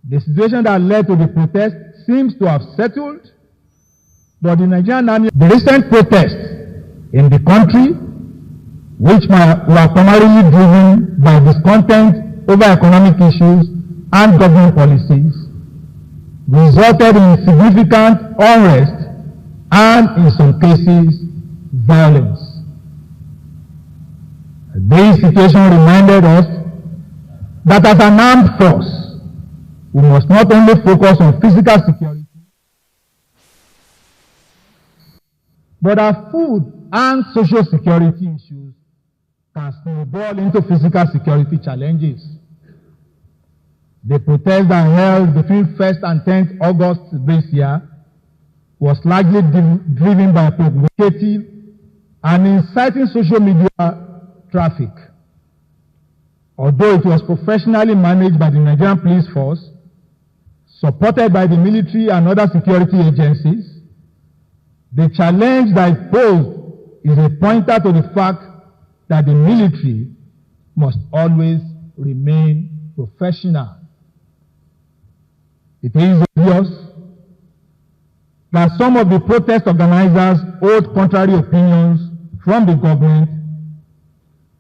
The situation that led to the protest seems to have settled, but the Nigerian army, the recent protests in the country, which were primarily driven by discontent over economic issues and government policies, resulted in significant unrest and, in some cases, violence. This situation reminded us that as an armed force, we must not only focus on physical security, but our food and social security issues can snowball into physical security challenges. The protest that held between 1st and 10th August this year was largely driven by provocative and inciting social media traffic. Although it was professionally managed by the Nigerian police force, supported by the military and other security agencies, the challenge that it posed is a pointer to the fact that the military must always remain professional. It is obvious that some of the protest organizers hold contrary opinions from the government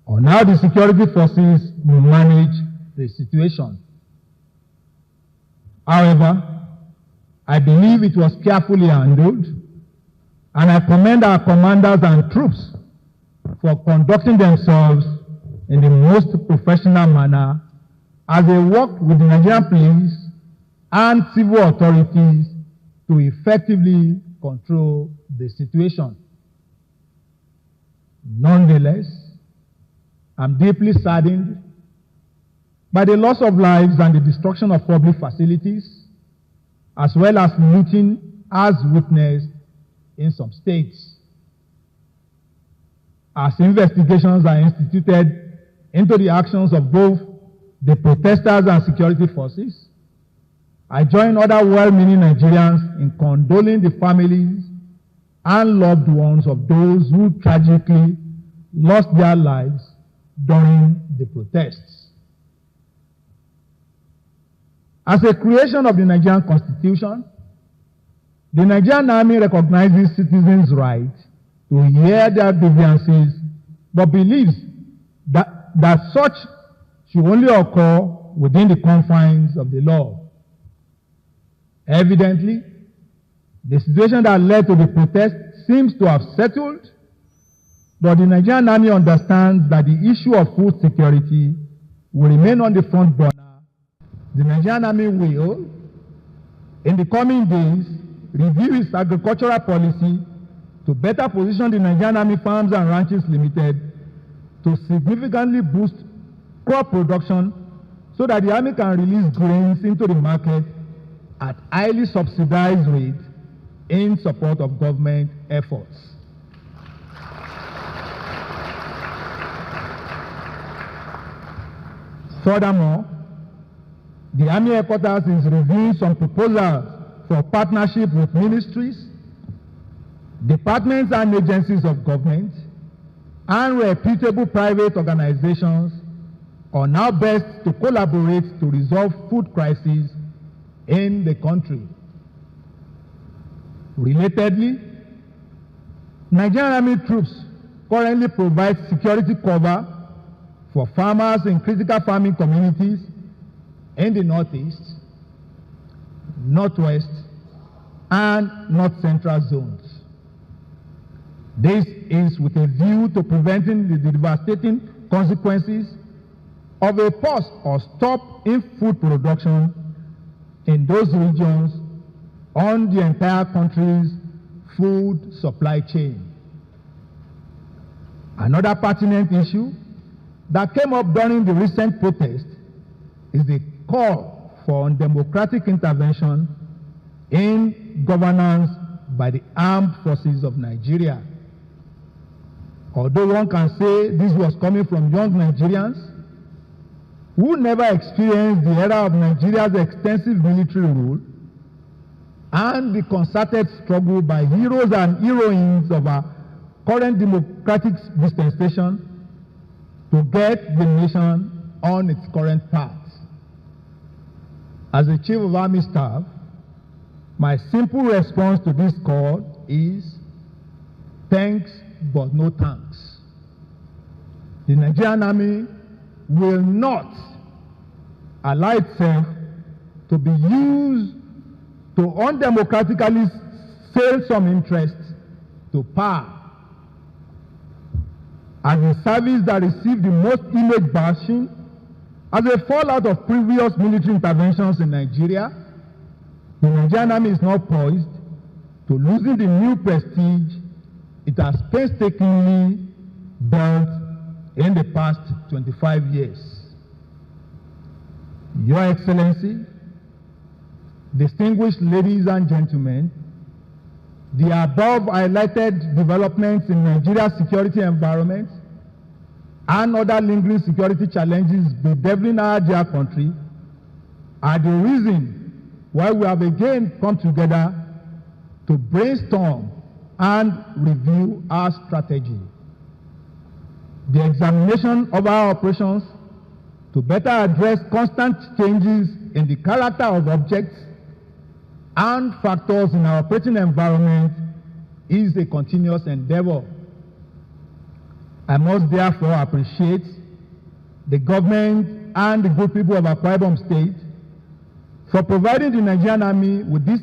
on how the security forces will manage the situation. However, I believe it was carefully handled, and I commend our commanders and troops for conducting themselves in the most professional manner as they worked with the Nigerian police and civil authorities to effectively control the situation. Nonetheless, I'm deeply saddened by the loss of lives and the destruction of public facilities, as well as looting as witnessed in some states. As investigations are instituted into the actions of both the protesters and security forces, I join other well-meaning Nigerians in condoling the families and loved ones of those who tragically lost their lives during the protests. As a creation of the Nigerian Constitution, the Nigerian Army recognizes citizens' right to hear their grievances, but believes that such should only occur within the confines of the law. Evidently, the situation that led to the protest seems to have settled, but the Nigerian Army understands that the issue of food security will remain on the front burner. The Nigerian Army will, in the coming days, review its agricultural policy to better position the Nigerian Army Farms and Ranches Limited to significantly boost crop production so that the Army can release grains into the market at highly subsidized rates in support of government efforts. Furthermore, the Army headquarters is reviewing some proposals for partnership with ministries, departments and agencies of government, and reputable private organizations on how best to collaborate to resolve food crises in the country. Relatedly, Nigerian Army troops currently provide security cover for farmers in critical farming communities in the Northeast, Northwest, and North Central zones. This is with a view to preventing the devastating consequences of a pause or stop in food production in those regions on the entire country's food supply chain. Another pertinent issue that came up during the recent protest is the call for undemocratic intervention in governance by the armed forces of Nigeria. Although one can say this was coming from young Nigerians who never experienced the era of Nigeria's extensive military rule and the concerted struggle by heroes and heroines of our current democratic dispensation to get the nation on its current path. As the Chief of Army Staff, my simple response to this call is thanks but no thanks. The Nigerian Army will not allow itself to be used to undemocratically sell some interest to power. As a service that received the most image bashing as a fallout of previous military interventions in Nigeria, the Nigerian Army is now poised to losing the new prestige it has painstakingly built in the past 25 years. Your Excellency, distinguished ladies and gentlemen, the above highlighted developments in Nigeria's security environment and other lingering security challenges bedeviling our dear country are the reason why we have again come together to brainstorm and review our strategy. The examination of our operations to better address constant changes in the character of objects and factors in our operating environment is a continuous endeavor. I must therefore appreciate the government and the good people of Akwa Ibom State for providing the Nigerian Army with this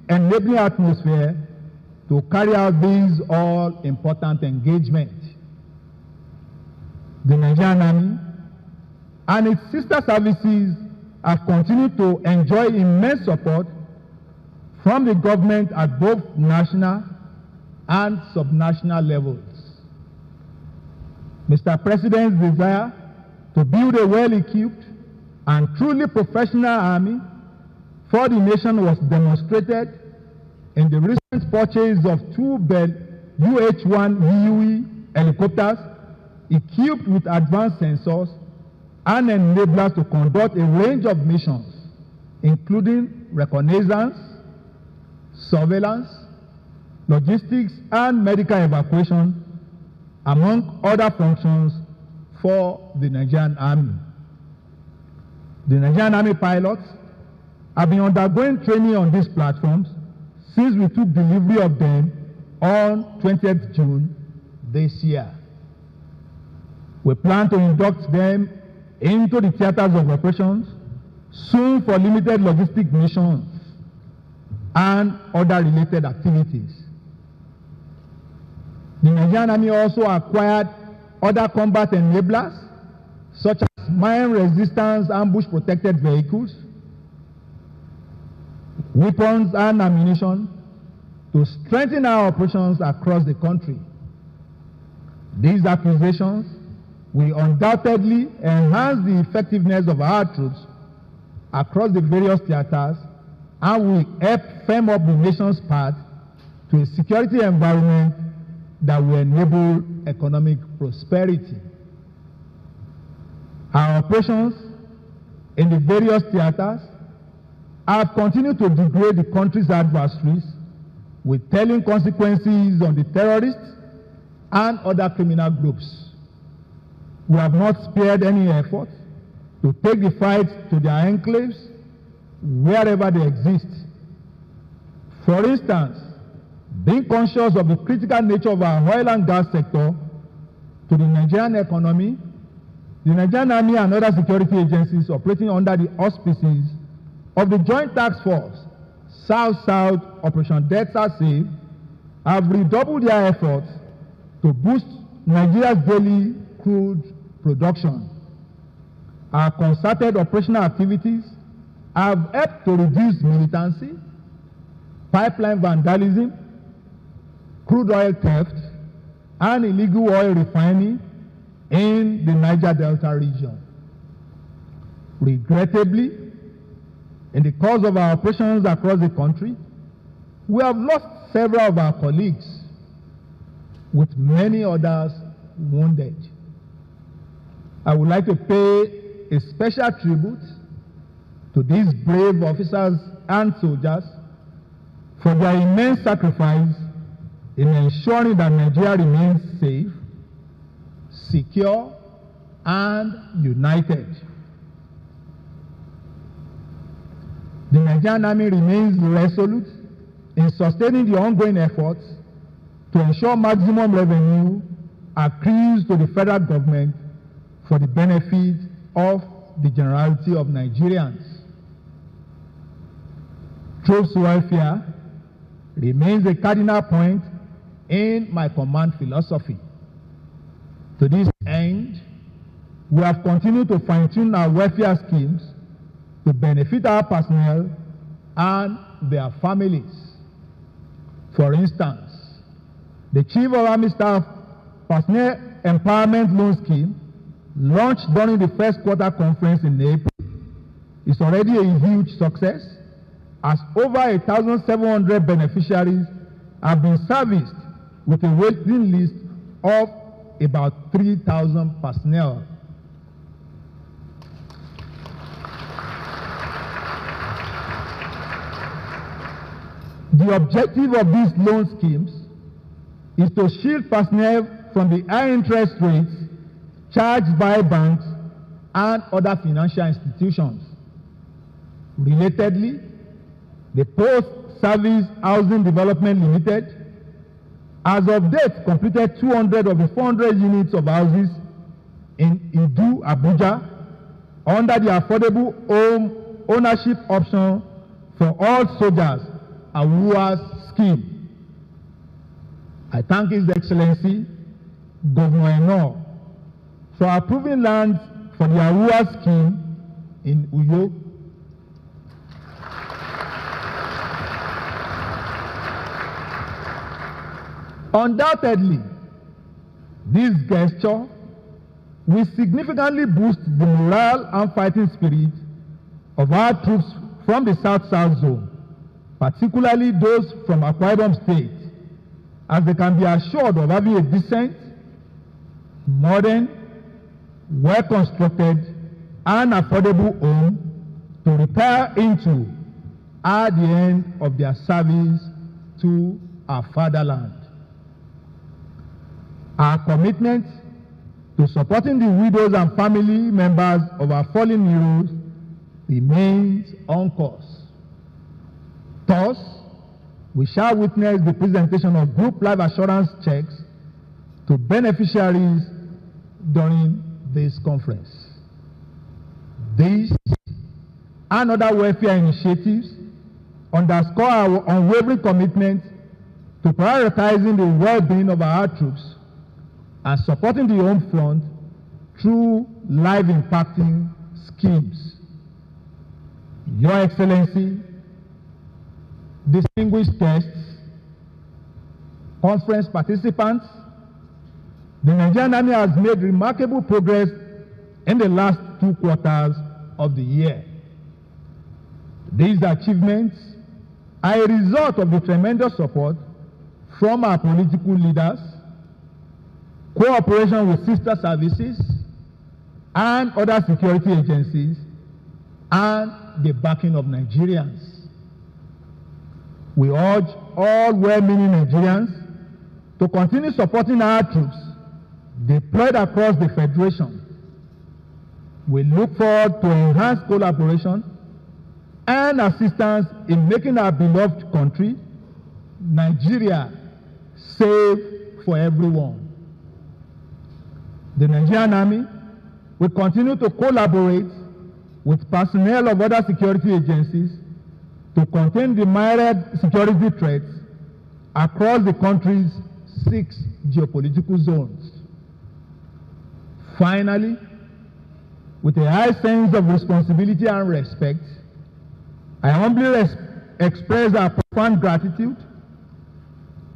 enabling atmosphere to carry out this all-important engagement. The Nigerian Army and its sister services have continued to enjoy immense support from the government at both national and subnational levels. Mr. President's desire to build a well-equipped and truly professional army for the nation was demonstrated in the recent purchase of 2 Bell UH-1 UE helicopters equipped with advanced sensors and enablers to conduct a range of missions, including reconnaissance, surveillance, logistics, and medical evacuation, among other functions for the Nigerian Army. The Nigerian Army pilots have been undergoing training on these platforms since we took delivery of them on 20th June this year. We plan to induct them into the theaters of operations soon for limited logistic missions and other related activities. The Nigerian Army also acquired other combat enablers such as mine resistance ambush protected vehicles, weapons and ammunition to strengthen our operations across the country. These acquisitions will undoubtedly enhance the effectiveness of our troops across the various theaters and will help firm up the nation's path to a security environment that will enable economic prosperity. Our operations in the various theaters have continued to degrade the country's adversaries with telling consequences on the terrorists and other criminal groups. We have not spared any effort to take the fight to their enclaves wherever they exist. For instance, being conscious of the critical nature of our oil and gas sector to the Nigerian economy, the Nigerian Army and other security agencies operating under the auspices of the Joint Task Force South-South Operation Delta Safe have redoubled their efforts to boost Nigeria's daily crude production. Our concerted operational activities have helped to reduce militancy, pipeline vandalism, crude oil theft, and illegal oil refining in the Niger Delta region. Regrettably, in the course of our operations across the country, we have lost several of our colleagues, with many others wounded. I would like to pay a special tribute to these brave officers and soldiers for their immense sacrifice in ensuring that Nigeria remains safe, secure, and united. The Nigerian Army remains resolute in sustaining the ongoing efforts to ensure maximum revenue accrues to the federal government for the benefit of the generality of Nigerians. Troops welfare remains a cardinal point in my command philosophy. To this end, we have continued to fine-tune our welfare schemes to benefit our personnel and their families. For instance, the Chief of Army Staff Personnel Empowerment Loan Scheme, launched during the first quarter conference in April, is already a huge success, as over 1,700 beneficiaries have been serviced with a waiting list of about 3,000 personnel. The objective of these loan schemes is to shield personnel from the high interest rates charged by banks and other financial institutions. Relatedly, the Post-Service Housing Development Limited, as of date, completed 200 of the 400 units of houses in Idu, Abuja, under the affordable home ownership option for all soldiers, AWUA's scheme. I thank His Excellency, Governor Eno, for approving lands for the AWUA scheme in Uyo. Undoubtedly, this gesture will significantly boost the morale and fighting spirit of our troops from the South-South zone, particularly those from Akwa Ibom State, as they can be assured of having a decent, modern, well-constructed, and affordable home to retire into at the end of their service to our fatherland. Our commitment to supporting the widows and family members of our fallen heroes remains on course. Thus, we shall witness the presentation of group life assurance checks to beneficiaries during this conference. These and other welfare initiatives underscore our unwavering commitment to prioritizing the well-being of our troops and supporting the home front through life-impacting schemes. Your Excellency, distinguished guests, conference participants, the Nigerian Army has made remarkable progress in the last 2 quarters of the year. These achievements are a result of the tremendous support from our political leaders, cooperation with sister services and other security agencies, and the backing of Nigerians. We urge all well-meaning Nigerians to continue supporting our troops deployed across the Federation. We look forward to enhanced collaboration and assistance in making our beloved country, Nigeria, safe for everyone. The Nigerian Army will continue to collaborate with personnel of other security agencies to contain the myriad security threats across the country's 6 geopolitical zones. Finally, with a high sense of responsibility and respect, I humbly express our profound gratitude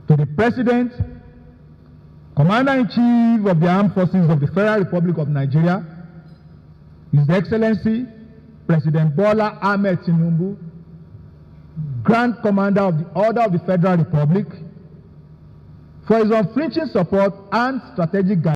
to the President, Commander-in-Chief of the Armed Forces of the Federal Republic of Nigeria, His Excellency President Bola Ahmed Tinubu, Grand Commander of the Order of the Federal Republic, for his unflinching support and strategic guidance